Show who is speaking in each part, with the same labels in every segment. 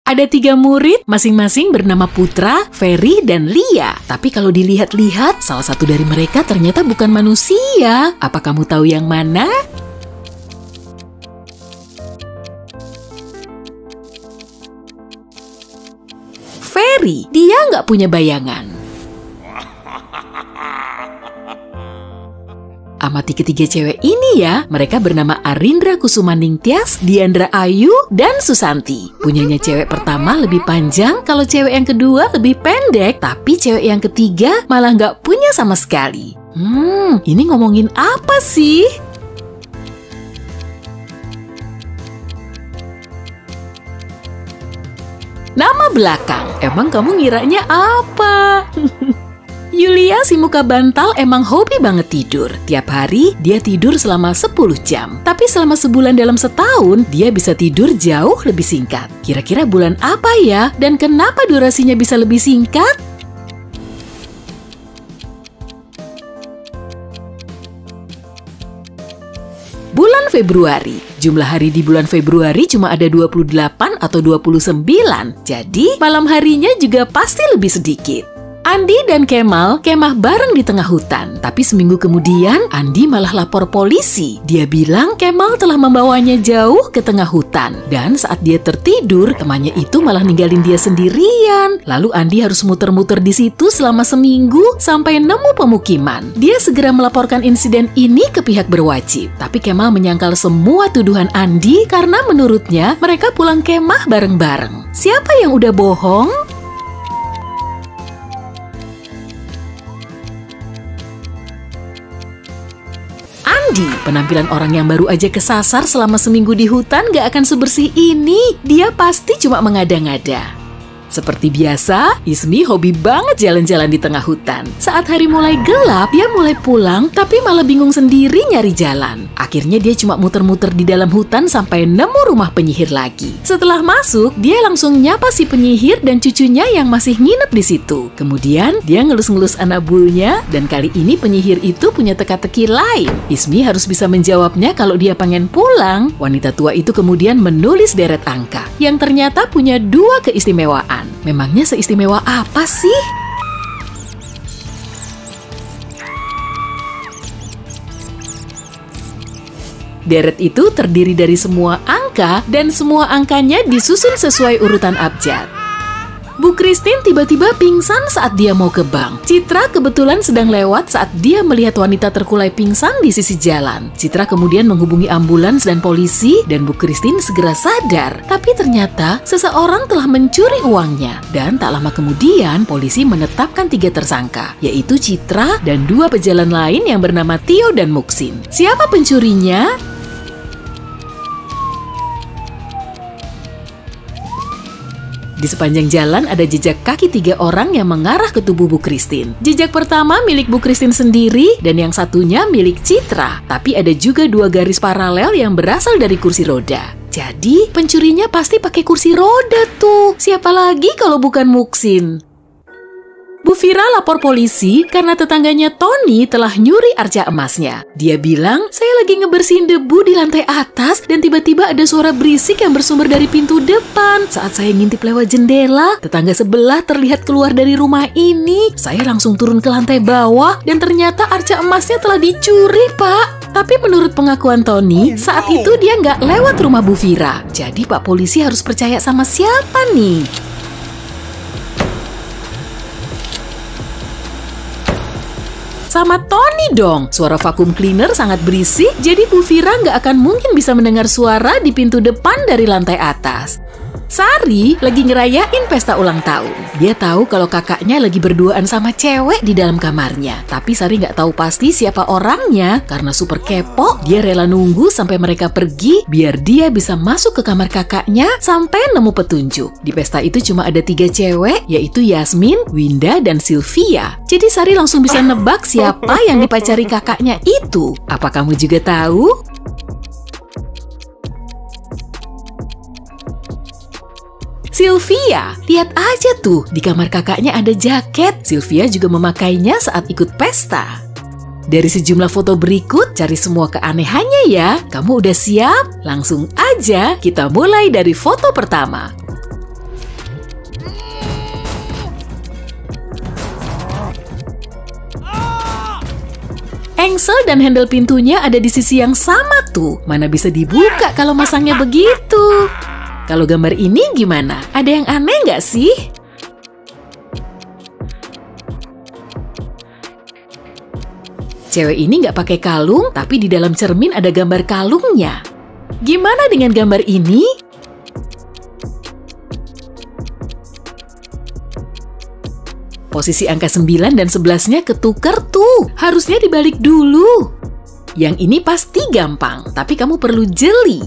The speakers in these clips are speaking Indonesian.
Speaker 1: Ada 3 murid, masing-masing bernama Putra, Ferry, dan Lia. Tapi kalau dilihat-lihat, salah satu dari mereka ternyata bukan manusia. Apa kamu tahu yang mana? Ferry, dia nggak punya bayangan. Amati ketiga cewek ini ya, mereka bernama Arindra Kusumaningtyas, Diandra Ayu, dan Susanti. Punyanya cewek pertama lebih panjang, kalau cewek yang kedua lebih pendek, tapi cewek yang ketiga malah nggak punya sama sekali. Ini ngomongin apa sih? Nama belakang, emang kamu ngiranya apa? Yulia si muka bantal emang hobi banget tidur. Tiap hari dia tidur selama 10 jam. Tapi selama sebulan dalam setahun, dia bisa tidur jauh lebih singkat. Kira-kira bulan apa ya? Dan kenapa durasinya bisa lebih singkat? Bulan Februari. Jumlah hari di bulan Februari cuma ada 28 atau 29. Jadi malam harinya juga pasti lebih sedikit. Andi dan Kemal kemah bareng di tengah hutan. Tapi seminggu kemudian, Andi malah lapor polisi. Dia bilang Kemal telah membawanya jauh ke tengah hutan. Dan saat dia tertidur, temannya itu malah ninggalin dia sendirian. Lalu Andi harus muter-muter di situ selama seminggu sampai nemu pemukiman. Dia segera melaporkan insiden ini ke pihak berwajib. Tapi Kemal menyangkal semua tuduhan Andi karena menurutnya mereka pulang kemah bareng-bareng. Siapa yang udah bohong? Andi, penampilan orang yang baru aja kesasar selama seminggu di hutan gak akan sebersih ini. Dia pasti cuma mengada-ngada. Seperti biasa, Ismi hobi banget jalan-jalan di tengah hutan. Saat hari mulai gelap, dia mulai pulang tapi malah bingung sendiri nyari jalan. Akhirnya dia cuma muter-muter di dalam hutan sampai nemu rumah penyihir lagi. Setelah masuk, dia langsung nyapa si penyihir dan cucunya yang masih nginep di situ. Kemudian, dia ngelus-ngelus anak buahnya dan kali ini penyihir itu punya teka-teki lain. Ismi harus bisa menjawabnya kalau dia pengen pulang. Wanita tua itu kemudian menulis deret angka yang ternyata punya 2 keistimewaan. Memangnya seistimewa apa sih? Deret itu terdiri dari semua angka dan semua angkanya disusun sesuai urutan abjad. Bu Christine tiba-tiba pingsan saat dia mau ke bank. Citra kebetulan sedang lewat saat dia melihat wanita terkulai pingsan di sisi jalan. Citra kemudian menghubungi ambulans dan polisi dan Bu Christine segera sadar. Tapi ternyata seseorang telah mencuri uangnya. Dan tak lama kemudian polisi menetapkan 3 tersangka, yaitu Citra dan 2 pejalan lain yang bernama Tio dan Muksin. Siapa pencurinya? Di sepanjang jalan ada jejak kaki 3 orang yang mengarah ke tubuh Bu Christine. Jejak pertama milik Bu Christine sendiri dan yang satunya milik Citra. Tapi ada juga 2 garis paralel yang berasal dari kursi roda. Jadi pencurinya pasti pakai kursi roda tuh. Siapa lagi kalau bukan Muksin? Bu Vira lapor polisi karena tetangganya Tony telah nyuri arca emasnya. Dia bilang, saya lagi ngebersihin debu di lantai atas dan tiba-tiba ada suara berisik yang bersumber dari pintu depan. Saat saya ngintip lewat jendela, tetangga sebelah terlihat keluar dari rumah ini. Saya langsung turun ke lantai bawah dan ternyata arca emasnya telah dicuri, Pak. Tapi menurut pengakuan Tony, saat itu dia nggak lewat rumah Bu Vira. Jadi Pak Polisi harus percaya sama siapa nih? Sama Tony dong. Suara vacuum cleaner sangat berisik, jadi Bu Vira nggak akan mungkin bisa mendengar suara di pintu depan dari lantai atas. Sari lagi ngerayain pesta ulang tahun. Dia tahu kalau kakaknya lagi berduaan sama cewek di dalam kamarnya. Tapi Sari nggak tahu pasti siapa orangnya. Karena super kepo, dia rela nunggu sampai mereka pergi biar dia bisa masuk ke kamar kakaknya sampai nemu petunjuk. Di pesta itu cuma ada 3 cewek, yaitu Yasmin, Winda, dan Sylvia. Jadi Sari langsung bisa nebak siapa yang dipacari kakaknya itu. Apa kamu juga tahu? Sylvia, lihat aja tuh, di kamar kakaknya ada jaket. Sylvia juga memakainya saat ikut pesta. Dari sejumlah foto berikut, cari semua keanehannya ya. Kamu udah siap? Langsung aja kita mulai dari foto pertama. Engsel dan handle pintunya ada di sisi yang sama tuh. Mana bisa dibuka kalau masangnya begitu? Kalau gambar ini gimana? Ada yang aneh nggak sih? Cewek ini nggak pakai kalung, tapi di dalam cermin ada gambar kalungnya. Gimana dengan gambar ini? Posisi angka 9 dan 11-nya ketukar tuh. Harusnya dibalik dulu. Yang ini pasti gampang, tapi kamu perlu jeli.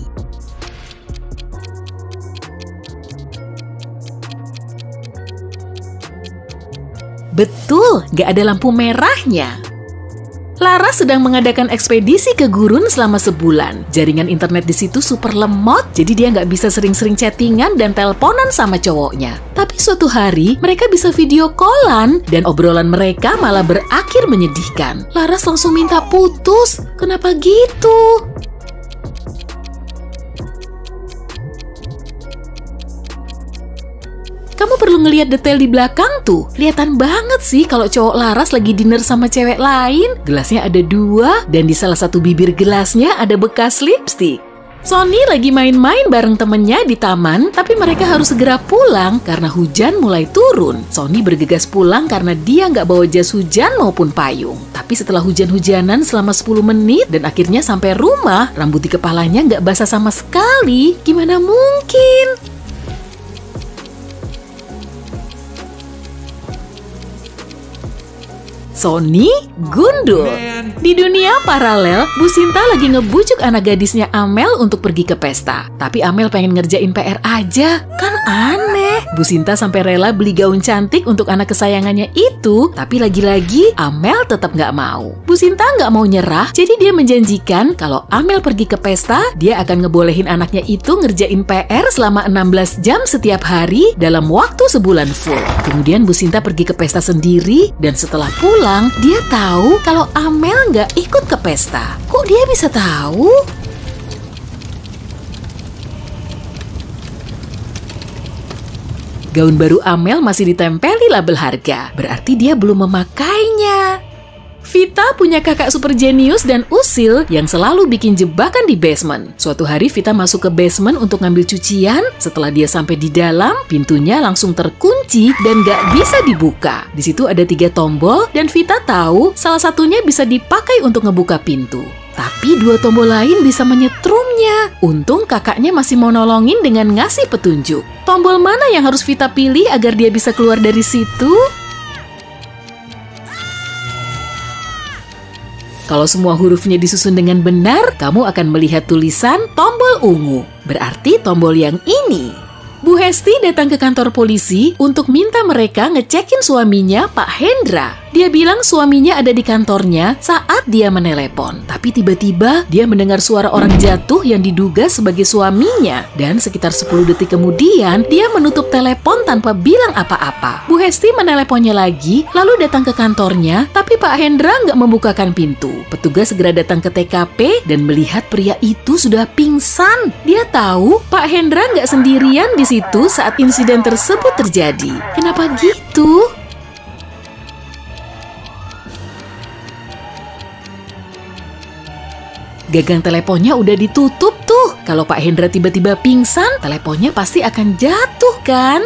Speaker 1: Betul, nggak ada lampu merahnya. Laras sedang mengadakan ekspedisi ke gurun selama sebulan. Jaringan internet di situ super lemot, jadi dia nggak bisa sering-sering chattingan dan teleponan sama cowoknya. Tapi suatu hari, mereka bisa video callan dan obrolan mereka malah berakhir menyedihkan. Laras langsung minta putus. Kenapa gitu? Kamu perlu ngelihat detail di belakang tuh. Kelihatan banget sih kalau cowok Laras lagi dinner sama cewek lain. Gelasnya ada 2 dan di salah satu bibir gelasnya ada bekas lipstik. Sonny lagi main-main bareng temennya di taman, tapi mereka harus segera pulang karena hujan mulai turun. Sonny bergegas pulang karena dia nggak bawa jas hujan maupun payung. Tapi setelah hujan-hujanan selama 10 menit dan akhirnya sampai rumah, rambut di kepalanya nggak basah sama sekali. Gimana mungkin? Sonny gundul. Di dunia paralel, Bu Sinta lagi ngebujuk anak gadisnya Amel untuk pergi ke pesta. Tapi Amel pengen ngerjain PR aja. Kan aneh. Bu Sinta sampai rela beli gaun cantik untuk anak kesayangannya itu. Tapi lagi-lagi Amel tetap nggak mau. Bu Sinta nggak mau nyerah, jadi dia menjanjikan kalau Amel pergi ke pesta, dia akan ngebolehin anaknya itu ngerjain PR selama 16 jam setiap hari dalam waktu sebulan full. Kemudian Bu Sinta pergi ke pesta sendiri dan setelah pulang, dia tahu kalau Amel nggak ikut ke pesta. Kok dia bisa tahu? Gaun baru Amel masih ditempeli label harga, berarti dia belum memakainya. Vita punya kakak super jenius dan usil yang selalu bikin jebakan di basement. Suatu hari Vita masuk ke basement untuk ngambil cucian. Setelah dia sampai di dalam, pintunya langsung terkunci dan gak bisa dibuka. Di situ ada 3 tombol dan Vita tahu salah satunya bisa dipakai untuk ngebuka pintu. Tapi 2 tombol lain bisa menyetrumnya. Untung kakaknya masih mau nolongin dengan ngasih petunjuk. Tombol mana yang harus Vita pilih agar dia bisa keluar dari situ? Kalau semua hurufnya disusun dengan benar, kamu akan melihat tulisan tombol ungu. Berarti tombol yang ini. Bu Hesti datang ke kantor polisi untuk minta mereka ngecekin suaminya, Pak Hendra. Dia bilang suaminya ada di kantornya saat dia menelepon. Tapi tiba-tiba dia mendengar suara orang jatuh yang diduga sebagai suaminya. Dan sekitar 10 detik kemudian, dia menutup telepon tanpa bilang apa-apa. Bu Hesti meneleponnya lagi, lalu datang ke kantornya, tapi Pak Hendra nggak membukakan pintu. Petugas segera datang ke TKP dan melihat pria itu sudah pingsan. Dia tahu Pak Hendra nggak sendirian di situ saat insiden tersebut terjadi. Kenapa gitu? Gagang teleponnya udah ditutup tuh. Kalau Pak Hendra tiba-tiba pingsan, teleponnya pasti akan jatuh kan?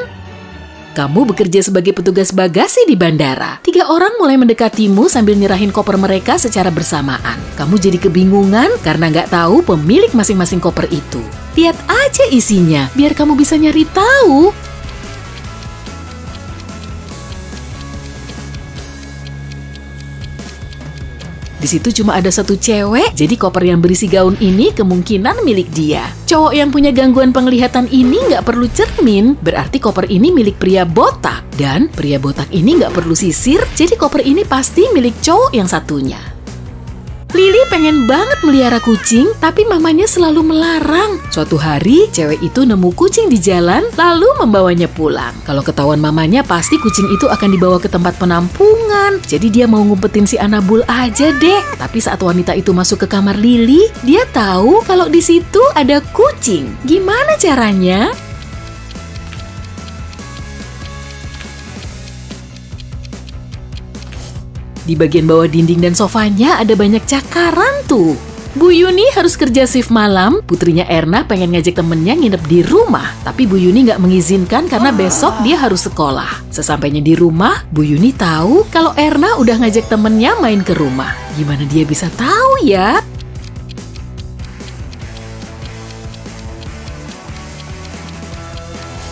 Speaker 1: Kamu bekerja sebagai petugas bagasi di bandara. 3 orang mulai mendekatimu sambil nyerahin koper mereka secara bersamaan. Kamu jadi kebingungan karena nggak tahu pemilik masing-masing koper itu. Lihat aja isinya, biar kamu bisa nyari tahu. Di situ cuma ada 1 cewek, jadi koper yang berisi gaun ini kemungkinan milik dia. Cowok yang punya gangguan penglihatan ini nggak perlu cermin, berarti koper ini milik pria botak. Dan pria botak ini nggak perlu sisir, jadi koper ini pasti milik cowok yang satunya. Lily pengen banget melihara kucing, tapi mamanya selalu melarang. Suatu hari, cewek itu nemu kucing di jalan, lalu membawanya pulang. Kalau ketahuan mamanya, pasti kucing itu akan dibawa ke tempat penampungan. Jadi dia mau ngumpetin si Anabul aja deh. Tapi saat wanita itu masuk ke kamar Lily, dia tahu kalau di situ ada kucing. Gimana caranya? Di bagian bawah dinding dan sofanya ada banyak cakaran tuh. Bu Yuni harus kerja shift malam, putrinya Erna pengen ngajak temennya nginep di rumah. Tapi Bu Yuni nggak mengizinkan karena besok dia harus sekolah. Sesampainya di rumah, Bu Yuni tahu kalau Erna udah ngajak temennya main ke rumah. Gimana dia bisa tahu ya?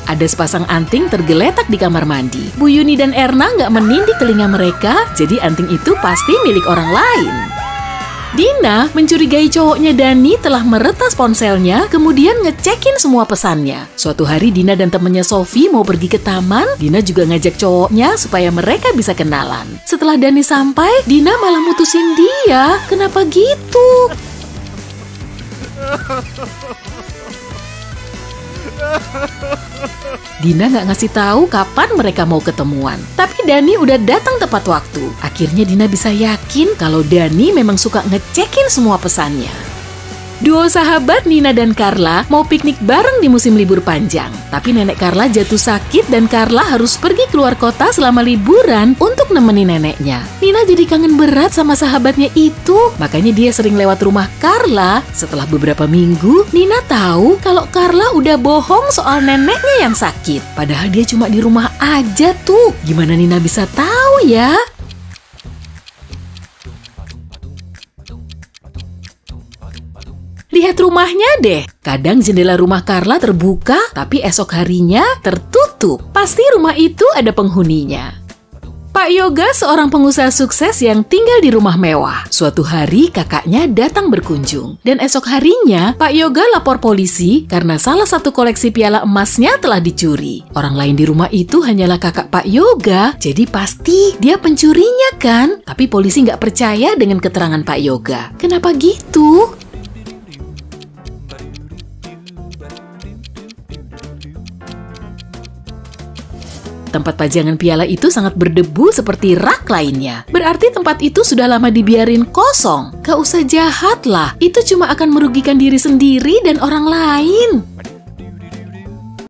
Speaker 1: Ada sepasang anting tergeletak di kamar mandi. Bu Yuni dan Erna nggak menindih telinga mereka, jadi anting itu pasti milik orang lain. Dina mencurigai cowoknya Dani telah meretas ponselnya, kemudian ngecekin semua pesannya. Suatu hari Dina dan temennya Sophie mau pergi ke taman, Dina juga ngajak cowoknya supaya mereka bisa kenalan. Setelah Dani sampai, Dina malah mutusin dia. Kenapa gitu? Dina nggak ngasih tahu kapan mereka mau ketemuan. Tapi Dani udah datang tepat waktu. Akhirnya Dina bisa yakin kalau Dani memang suka ngecekin semua pesannya. Duo sahabat Nina dan Carla mau piknik bareng di musim libur panjang. Tapi nenek Carla jatuh sakit dan Carla harus pergi keluar kota selama liburan untuk nemenin neneknya. Nina jadi kangen berat sama sahabatnya itu. Makanya dia sering lewat rumah Carla. Setelah beberapa minggu, Nina tahu kalau Carla udah bohong soal neneknya yang sakit. Padahal dia cuma di rumah aja tuh. Gimana Nina bisa tahu ya? Lihat rumahnya deh. Kadang jendela rumah Carla terbuka, tapi esok harinya tertutup. Pasti rumah itu ada penghuninya. Pak Yoga seorang pengusaha sukses yang tinggal di rumah mewah. Suatu hari kakaknya datang berkunjung. Dan esok harinya Pak Yoga lapor polisi karena salah satu koleksi piala emasnya telah dicuri. Orang lain di rumah itu hanyalah kakak Pak Yoga. Jadi pasti dia pencurinya kan? Tapi polisi nggak percaya dengan keterangan Pak Yoga. Kenapa gitu? Tempat pajangan piala itu sangat berdebu seperti rak lainnya. Berarti tempat itu sudah lama dibiarin kosong. Gak usah jahat lah, itu cuma akan merugikan diri sendiri dan orang lain.